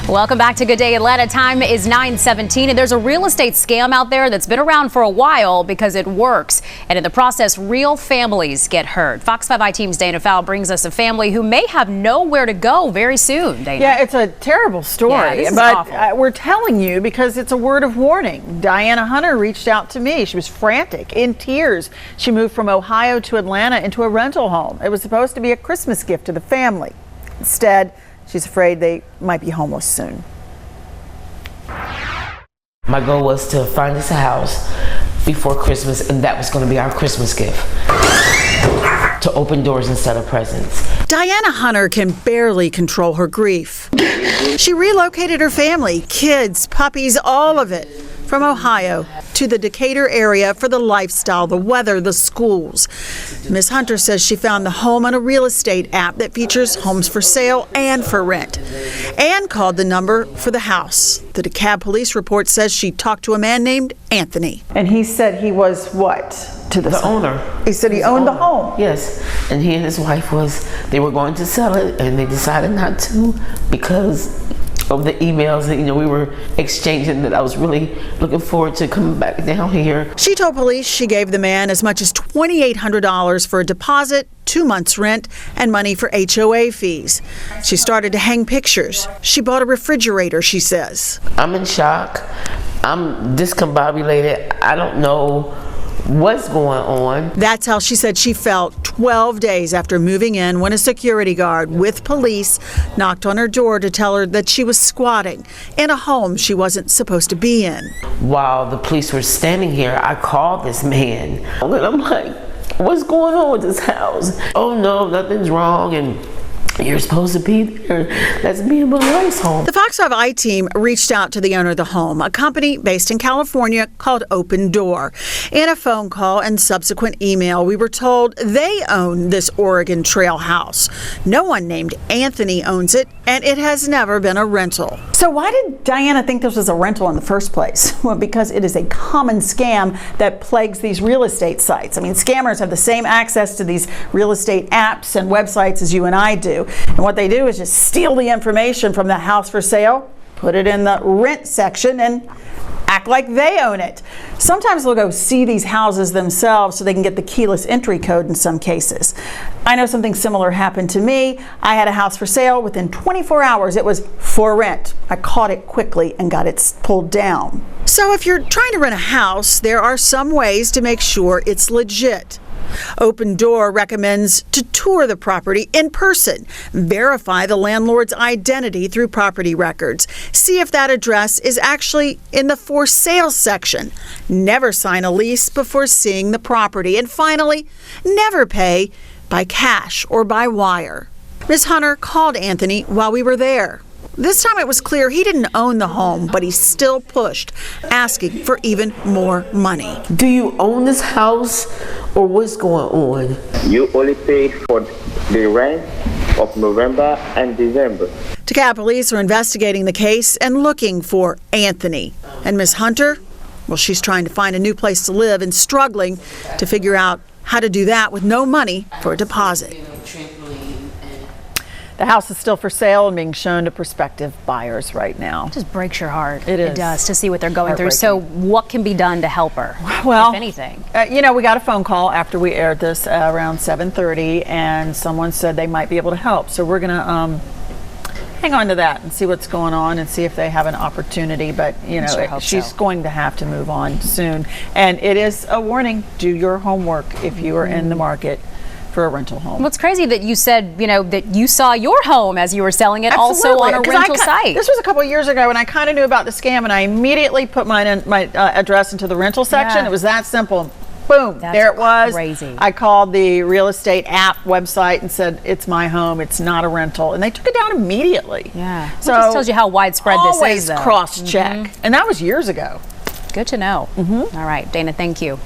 Welcome back to Good Day Atlanta. Time is 9:17, and there's a real estate scam out there that's been around for a while because it works. And in the process, real families get hurt. Fox 5 I-Team's Dana Fowle brings us a family who may have nowhere to go very soon. Dana. Yeah, it's a terrible story, but we're telling you because it's a word of warning. Diana Hunter reached out to me. She was frantic, in tears. She moved from Ohio to Atlanta into a rental home. It was supposed to be a Christmas gift to the family. Instead, she's afraid they might be homeless soon. My goal was to find us a house before Christmas, and that was going to be our Christmas gift. To open doors instead of presents. Diana Hunter can barely control her grief. She relocated her family, kids, puppies, all of it, from Ohio to the Decatur area for the lifestyle, the weather, the schools. Ms. Hunter says she found the home on a real estate app that features homes for sale and for rent, and called the number for the house. The DeKalb police report says she talked to a man named Anthony. And he said he was what? To the owner. He said he owned the home. Yes, and he and his wife they were going to sell it, and they decided not to because of the emails that we were exchanging, that I was really looking forward to coming back down here. She told police she gave the man as much as $2,800 for a deposit, 2 months rent, and money for HOA fees. She started to hang pictures. She bought a refrigerator, she says. I'm in shock. I'm discombobulated. I don't know what's going on. That's how she said she felt 12 days after moving in when a security guard with police knocked on her door to tell her that she was squatting in a home she wasn't supposed to be in. While the police were standing here, I called this man and I'm like, what's going on with this house? Oh no, nothing's wrong, and you're supposed to be there. That's me and my wife's home. The Fox 5 I-Team reached out to the owner of the home, a company based in California called Open Door. In a phone call and subsequent email, we were told they own this Oregon Trail house. No one named Anthony owns it, and it has never been a rental. So why did Diana think this was a rental in the first place? Well, because it is a common scam that plagues these real estate sites. I mean, scammers have the same access to these real estate apps and websites as you and I do. And what they do is just steal the information from the house for sale, put it in the rent section, and act like they own it. Sometimes they'll go see these houses themselves so they can get the keyless entry code in some cases. I know something similar happened to me. I had a house for sale. Within 24 hours, it was for rent. I caught it quickly and got it pulled down. So if you're trying to rent a house, there are some ways to make sure it's legit. Open Door recommends to tour the property in person, verify the landlord's identity through property records, see if that address is actually in the for sale section, never sign a lease before seeing the property, and finally, never pay by cash or by wire. Ms. Hunter called Anthony while we were there. This time it was clear he didn't own the home, but he still pushed, asking for even more money. Do you own this house, or what's going on? You only pay for the rent of November and December. DeKalb police are investigating the case and looking for Anthony. And Ms. Hunter, well, she's trying to find a new place to live and struggling to figure out how to do that with no money for a deposit. The house is still for sale and being shown to prospective buyers right now. It just breaks your heart. It is. It does, to see what they're going through. So what can be done to help her, well, if anything? We got a phone call after we aired this around 7:30, and someone said they might be able to help. So we're going to hang on to that and see what's going on and see if they have an opportunity. But, she's going to have to move on soon. And it is a warning. Do your homework if you are in the market for a rental home. Well, it's crazy that you said, that you saw your home as you were selling it. Absolutely. Also on a rental site. This was a couple of years ago, and I kind of knew about the scam, and I immediately put my address into the rental section. Yeah. It was that simple. Boom, That's there it was. Crazy. I called the real estate app website and said, it's my home, it's not a rental. And they took it down immediately. Yeah, so it just tells you how widespread this is, though. Always cross-check. And that was years ago. Good to know. All right, Dana, thank you.